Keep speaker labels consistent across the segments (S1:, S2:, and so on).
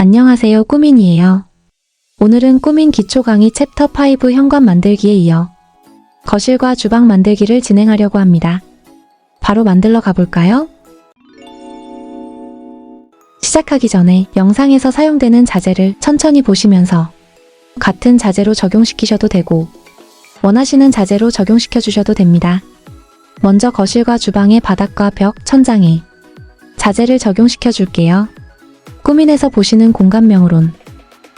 S1: 안녕하세요, 꾸민이에요. 오늘은 꾸민 기초 강의 챕터 5 현관 만들기에 이어 거실과 주방 만들기를 진행하려고 합니다. 바로 만들러 가볼까요? 시작하기 전에 영상에서 사용되는 자재를 천천히 보시면서 같은 자재로 적용시키셔도 되고 원하시는 자재로 적용시켜 주셔도 됩니다. 먼저 거실과 주방의 바닥과 벽, 천장에 자재를 적용시켜 줄게요. 꾸민에서 보시는 공간명으론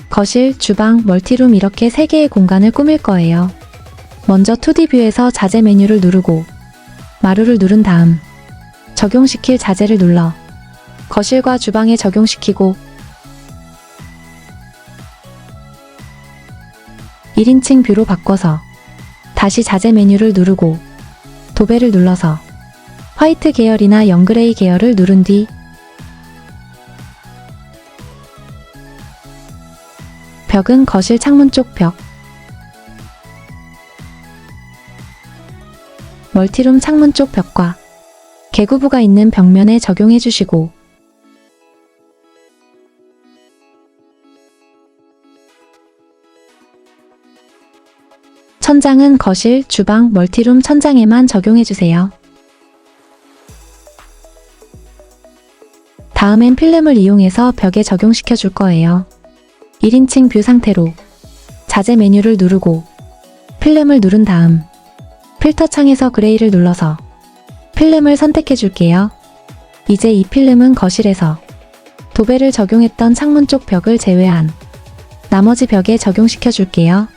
S1: 거실, 주방, 멀티룸 이렇게 3개의 공간을 꾸밀 거예요. 먼저 2D 뷰에서 자재 메뉴를 누르고 마루를 누른 다음 적용시킬 자재를 눌러 거실과 주방에 적용시키고 1인칭 뷰로 바꿔서 다시 자재 메뉴를 누르고 도배를 눌러서 화이트 계열이나 영그레이 계열을 누른 뒤 벽은 거실 창문 쪽 벽, 멀티룸 창문 쪽 벽과 개구부가 있는 벽면에 적용해 주시고 천장은 거실, 주방, 멀티룸 천장에만 적용해 주세요. 다음엔 필름을 이용해서 벽에 적용시켜 줄 거예요. 1인칭 뷰 상태로 자재 메뉴를 누르고 필름을 누른 다음 필터 창에서 그레이를 눌러서 필름을 선택해 줄게요. 이제 이 필름은 거실에서 도배를 적용했던 창문 쪽 벽을 제외한 나머지 벽에 적용시켜 줄게요.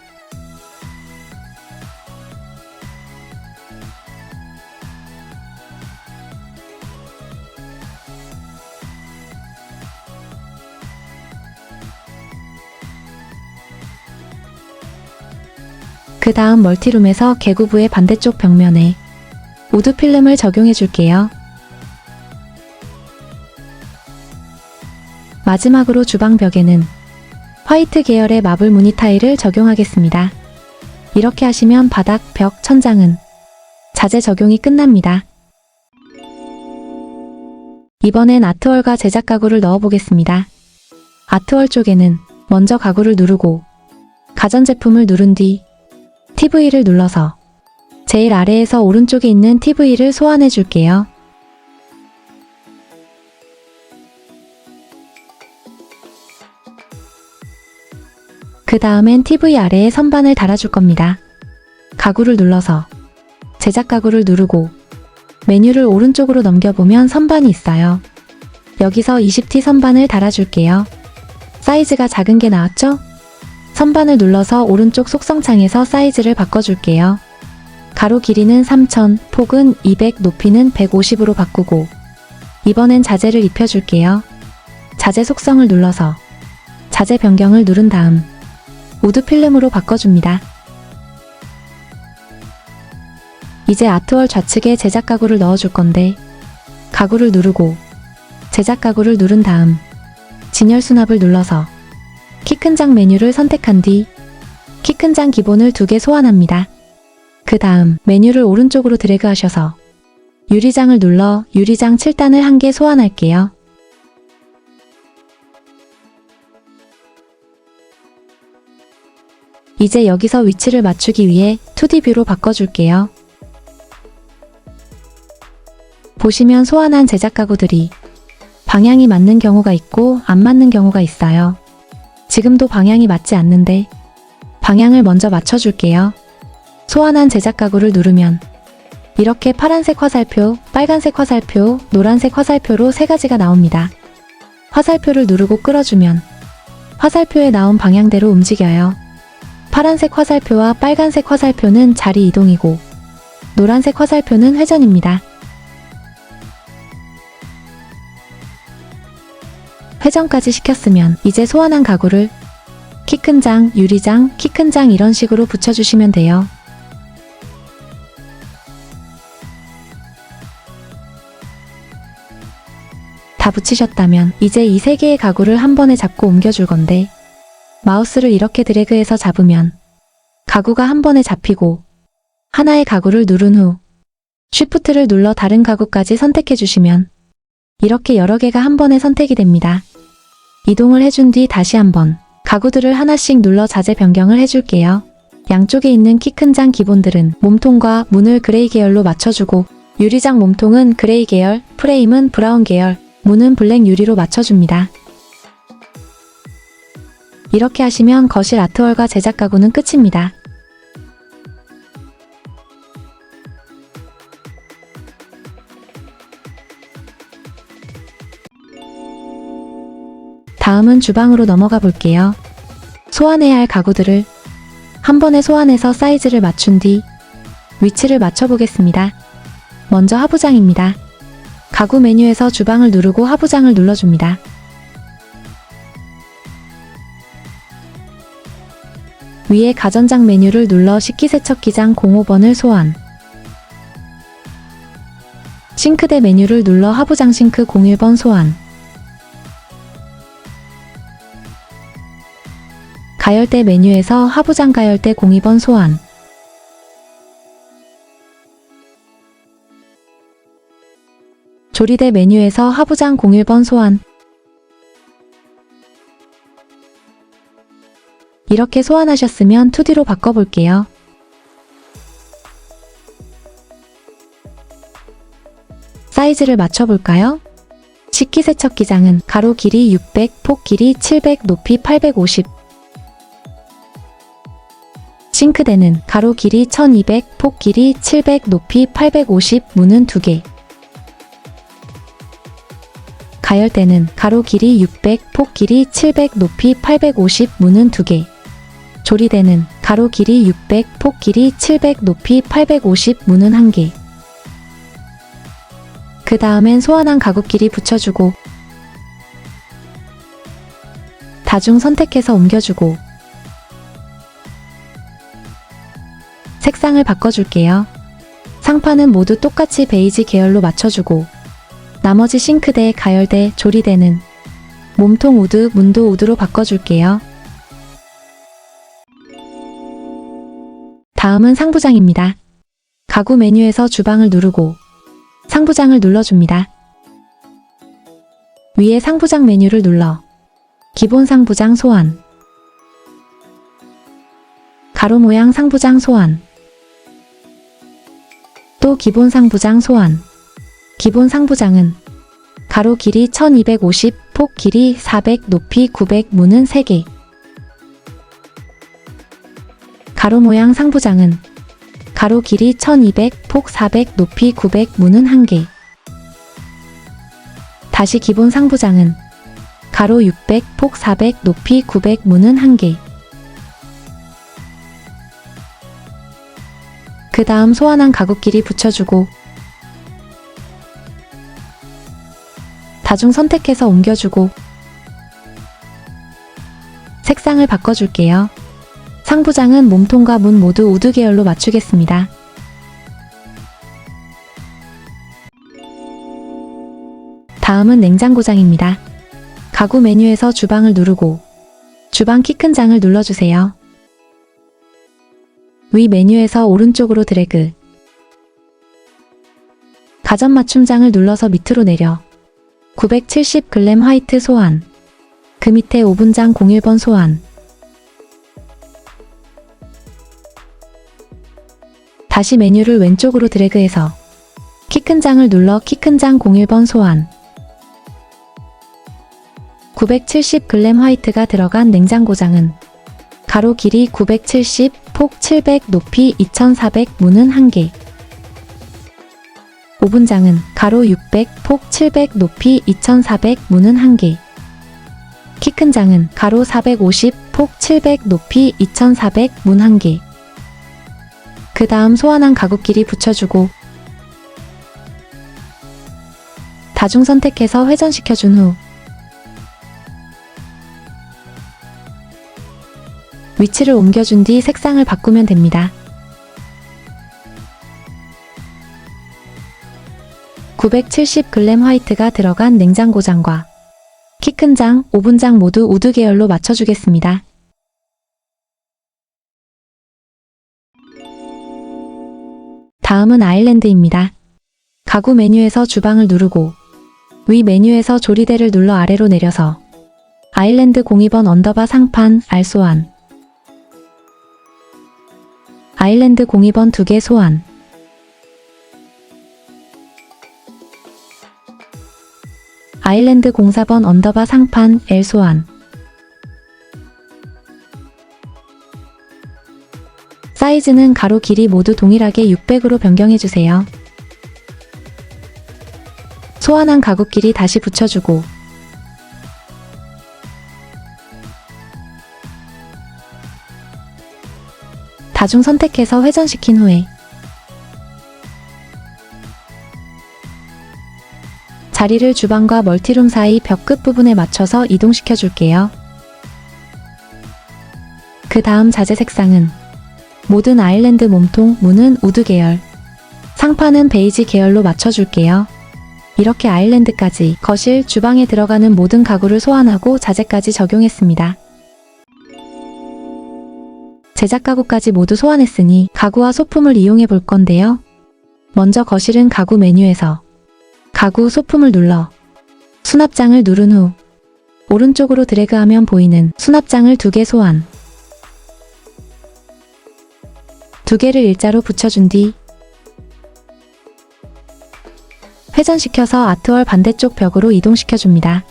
S1: 그 다음 멀티룸에서 개구부의 반대쪽 벽면에 우드 필름을 적용해 줄게요. 마지막으로 주방 벽에는 화이트 계열의 마블 무늬 타일을 적용하겠습니다. 이렇게 하시면 바닥, 벽, 천장은 자재 적용이 끝납니다. 이번엔 아트월과 제작 가구를 넣어 보겠습니다. 아트월 쪽에는 먼저 가구를 누르고 가전제품을 누른 뒤 TV를 눌러서 제일 아래에서 오른쪽에 있는 TV를 소환해 줄게요. 그 다음엔 TV 아래에 선반을 달아줄 겁니다. 가구를 눌러서 제작 가구를 누르고 메뉴를 오른쪽으로 넘겨보면 선반이 있어요. 여기서 20T 선반을 달아줄게요. 사이즈가 작은 게 나왔죠? 선반을 눌러서 오른쪽 속성창에서 사이즈를 바꿔줄게요. 가로 길이는 3000, 폭은 200, 높이는 150으로 바꾸고 이번엔 자재를 입혀줄게요. 자재 속성을 눌러서 자재 변경을 누른 다음 우드 필름으로 바꿔줍니다. 이제 아트월 좌측에 제작 가구를 넣어줄 건데 가구를 누르고 제작 가구를 누른 다음 진열 수납을 눌러서 키 큰 장 메뉴를 선택한 뒤 키 큰 장 기본을 2개 소환합니다. 그 다음 메뉴를 오른쪽으로 드래그 하셔서 유리장을 눌러 유리장 7단을 1개 소환할게요. 이제 여기서 위치를 맞추기 위해 2D 뷰로 바꿔줄게요. 보시면 소환한 제작 가구들이 방향이 맞는 경우가 있고 안 맞는 경우가 있어요. 지금도 방향이 맞지 않는데 방향을 먼저 맞춰줄게요. 소환한 제작 가구를 누르면 이렇게 파란색 화살표, 빨간색 화살표, 노란색 화살표로 3가지가 나옵니다. 화살표를 누르고 끌어주면 화살표에 나온 방향대로 움직여요. 파란색 화살표와 빨간색 화살표는 자리 이동이고 노란색 화살표는 회전입니다. 회전까지 시켰으면 이제 소환한 가구를 키 큰 장, 유리장, 키 큰 장 이런 식으로 붙여주시면 돼요. 다 붙이셨다면 이제 이 3개의 가구를 한 번에 잡고 옮겨줄 건데 마우스를 이렇게 드래그해서 잡으면 가구가 한 번에 잡히고 하나의 가구를 누른 후 쉬프트를 눌러 다른 가구까지 선택해 주시면 이렇게 여러 개가 한 번에 선택이 됩니다. 이동을 해준 뒤 다시 한번 가구들을 하나씩 눌러 자재 변경을 해줄게요. 양쪽에 있는 키 큰 장 기본들은 몸통과 문을 그레이 계열로 맞춰주고 유리장 몸통은 그레이 계열, 프레임은 브라운 계열, 문은 블랙 유리로 맞춰줍니다. 이렇게 하시면 거실 아트월과 제작 가구는 끝입니다. 다음은 주방으로 넘어가 볼게요. 소환해야 할 가구들을 한 번에 소환해서 사이즈를 맞춘 뒤 위치를 맞춰보겠습니다. 먼저 하부장입니다. 가구 메뉴에서 주방을 누르고 하부장을 눌러줍니다. 위에 가전장 메뉴를 눌러 식기세척기장 05번을 소환. 싱크대 메뉴를 눌러 하부장 싱크 01번 소환. 가열대 메뉴에서 하부장 가열대 02번 소환. 조리대 메뉴에서 하부장 01번 소환. 이렇게 소환하셨으면 2D로 바꿔볼게요. 사이즈를 맞춰볼까요? 식기세척기장은 가로 길이 600, 폭 길이 700, 높이 850. 싱크대는 가로 길이 1200, 폭 길이 700, 높이 850, 문은 2개. 가열대는 가로 길이 600, 폭 길이 700, 높이 850, 문은 2개. 조리대는 가로 길이 600, 폭 길이 700, 높이 850, 문은 1개. 그 다음엔 소환한 가구끼리 붙여주고 다중 선택해서 옮겨주고 색상을 바꿔줄게요. 상판은 모두 똑같이 베이지 계열로 맞춰주고 나머지 싱크대, 가열대, 조리대는 몸통 우드, 문도 우드로 바꿔줄게요. 다음은 상부장입니다. 가구 메뉴에서 주방을 누르고 상부장을 눌러줍니다. 위에 상부장 메뉴를 눌러 기본 상부장 소환. 가로 모양 상부장 소환. 또 기본 상부장 소환. 기본 상부장은 가로 길이 1250, 폭 길이 400, 높이 900, 문은 3개. 가로 모양 상부장은 가로 길이 1200, 폭 400, 높이 900, 문은 1개. 다시 기본 상부장은 가로 600, 폭 400, 높이 900, 문은 1개. 그 다음 소환한 가구끼리 붙여주고 다중 선택해서 옮겨주고 색상을 바꿔줄게요. 상부장은 몸통과 문 모두 우드 계열로 맞추겠습니다. 다음은 냉장고장입니다. 가구 메뉴에서 주방을 누르고 주방 키 큰 장을 눌러주세요. 위 메뉴에서 오른쪽으로 드래그. 가전 맞춤장을 눌러서 밑으로 내려 970g 화이트 소환. 그 밑에 오븐장 01번 소환. 다시 메뉴를 왼쪽으로 드래그해서 키 큰 장을 눌러 키 큰 장 01번 소환. 970g 화이트가 들어간 냉장고장은 가로 길이 970, 폭 700, 높이 2400, 문은 1개. 오븐장은 가로 600, 폭 700, 높이 2400, 문은 1개. 키 큰 장은 가로 450, 폭 700, 높이 2400, 문 1개. 그 다음 소환한 가구끼리 붙여주고 다중 선택해서 회전시켜준 후 위치를 옮겨준 뒤 색상을 바꾸면 됩니다. 970g 화이트가 들어간 냉장고장과 키 큰 장, 오븐장 모두 우드 계열로 맞춰주겠습니다. 다음은 아일랜드입니다. 가구 메뉴에서 주방을 누르고 위 메뉴에서 조리대를 눌러 아래로 내려서 아일랜드 02번 언더바 상판 R 소환. 아일랜드 02번 2개 소환. 아일랜드 04번 언더바 상판 L 소환. 사이즈는 가로 길이 모두 동일하게 600으로 변경해주세요. 소환한 가구끼리 다시 붙여주고 다중 선택해서 회전시킨 후에 자리를 주방과 멀티룸 사이 벽 끝부분에 맞춰서 이동시켜 줄게요. 그 다음 자재 색상은 모든 아일랜드 몸통, 문은 우드 계열, 상판은 베이지 계열로 맞춰줄게요. 이렇게 아일랜드까지 거실, 주방에 들어가는 모든 가구를 소환하고 자재까지 적용했습니다. 제작 가구까지 모두 소환했으니 가구와 소품을 이용해 볼 건데요. 먼저 거실은 가구 메뉴에서 가구 소품을 눌러 수납장을 누른 후 오른쪽으로 드래그하면 보이는 수납장을 2개 소환. 2개를 일자로 붙여준 뒤 회전시켜서 아트월 반대쪽 벽으로 이동시켜줍니다.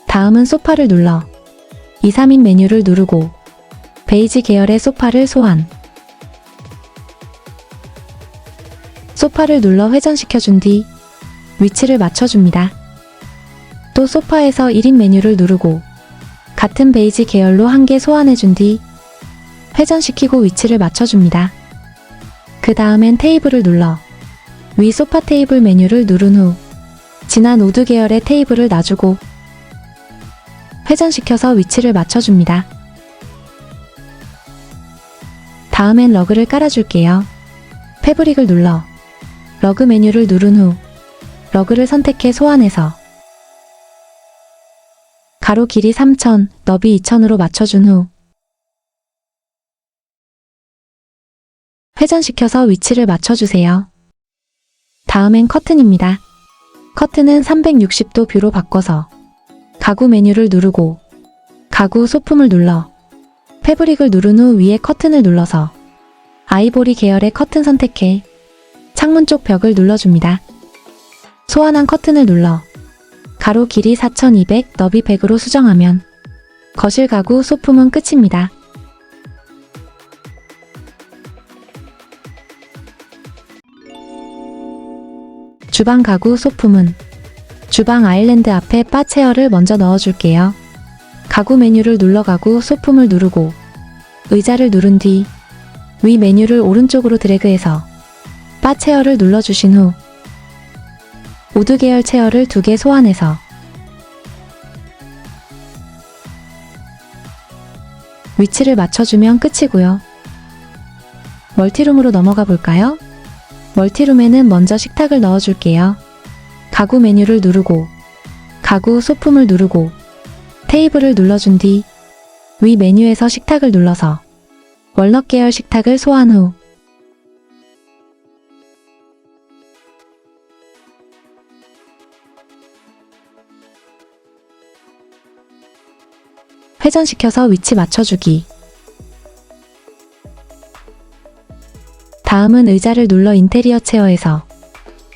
S1: 다음은 소파를 눌러 2, 3인 메뉴를 누르고 베이지 계열의 소파를 소환. 소파를 눌러 회전시켜준 뒤 위치를 맞춰줍니다. 또 소파에서 1인 메뉴를 누르고 같은 베이지 계열로 1개 소환해준 뒤 회전시키고 위치를 맞춰줍니다. 그 다음엔 테이블을 눌러 위 소파 테이블 메뉴를 누른 후 진한 우드 계열의 테이블을 놔주고 회전시켜서 위치를 맞춰줍니다. 다음엔 러그를 깔아줄게요. 패브릭을 눌러 러그 메뉴를 누른 후 러그를 선택해 소환해서 가로 길이 3000, 너비 2000으로 맞춰준 후 회전시켜서 위치를 맞춰주세요. 다음엔 커튼입니다. 커튼은 360도 뷰로 바꿔서 가구 메뉴를 누르고 가구 소품을 눌러 패브릭을 누른 후 위에 커튼을 눌러서 아이보리 계열의 커튼 선택해 창문 쪽 벽을 눌러줍니다. 소환한 커튼을 눌러 가로 길이 4200, 너비 100으로 수정하면 거실 가구 소품은 끝입니다. 주방 가구 소품은 주방 아일랜드 앞에 바 체어를 먼저 넣어줄게요. 가구 메뉴를 눌러 가구 소품을 누르고 의자를 누른 뒤 위 메뉴를 오른쪽으로 드래그해서 바 체어를 눌러주신 후 우드 계열 체어를 2개 소환해서 위치를 맞춰주면 끝이고요. 멀티룸으로 넘어가 볼까요? 멀티룸에는 먼저 식탁을 넣어줄게요. 가구 메뉴를 누르고 가구 소품을 누르고 테이블을 눌러준 뒤 위 메뉴에서 식탁을 눌러서 월넛 계열 식탁을 소환 후 회전시켜서 위치 맞춰주기. 다음은 의자를 눌러 인테리어 체어에서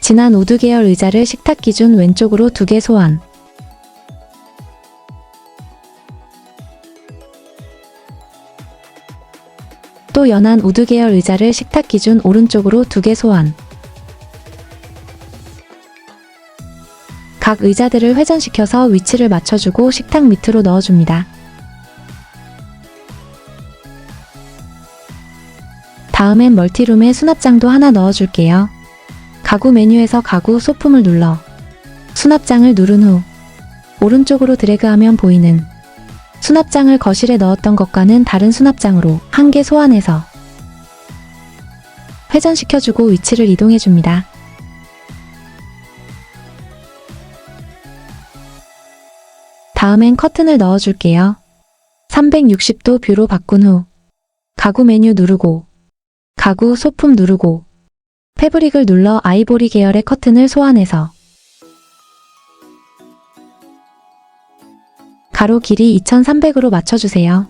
S1: 진한 우드 계열 의자를 식탁 기준 왼쪽으로 2개 소환. 또 연한 우드 계열 의자를 식탁 기준 오른쪽으로 2개 소환. 각 의자들을 회전시켜서 위치를 맞춰주고 식탁 밑으로 넣어줍니다. 다음엔 멀티룸에 수납장도 하나 넣어줄게요. 가구 메뉴에서 가구 소품을 눌러 수납장을 누른 후 오른쪽으로 드래그하면 보이는 수납장을 거실에 넣었던 것과는 다른 수납장으로 1개 소환해서 회전시켜주고 위치를 이동해줍니다. 다음엔 커튼을 넣어줄게요. 360도 뷰로 바꾼 후 가구 메뉴 누르고 가구 소품 누르고 패브릭을 눌러 아이보리 계열의 커튼을 소환해서 가로 길이 2300으로 맞춰주세요.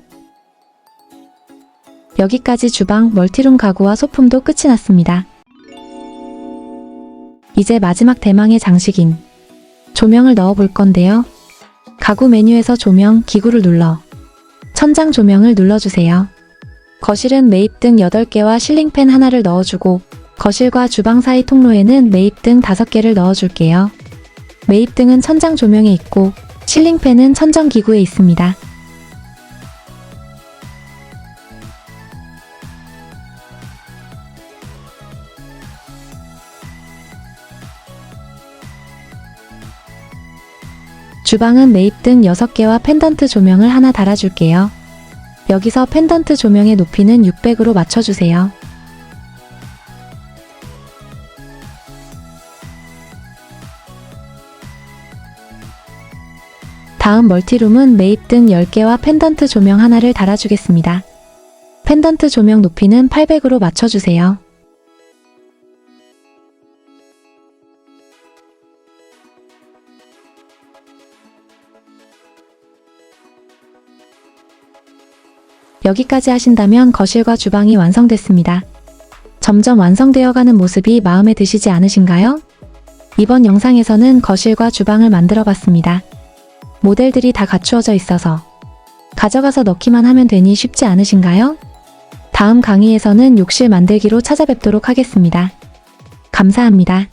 S1: 여기까지 주방, 멀티룸 가구와 소품도 끝이 났습니다. 이제 마지막 대망의 장식인 조명을 넣어 볼 건데요. 가구 메뉴에서 조명, 기구를 눌러 천장 조명을 눌러주세요. 거실은 매입등 8개와 실링팬 하나를 넣어주고 거실과 주방 사이 통로에는 매입등 5개를 넣어줄게요. 매입등은 천장 조명에 있고 실링팬은 천정 기구에 있습니다. 주방은 매입등 6개와 펜던트 조명을 하나 달아줄게요. 여기서 펜던트 조명의 높이는 600으로 맞춰주세요. 다음 멀티룸은 매입등 10개와 펜던트 조명 하나를 달아주겠습니다. 펜던트 조명 높이는 800으로 맞춰주세요. 여기까지 하신다면 거실과 주방이 완성됐습니다. 점점 완성되어가는 모습이 마음에 드시지 않으신가요? 이번 영상에서는 거실과 주방을 만들어 봤습니다. 모델들이 다 갖추어져 있어서 가져가서 넣기만 하면 되니 쉽지 않으신가요? 다음 강의에서는 욕실 만들기로 찾아뵙도록 하겠습니다. 감사합니다.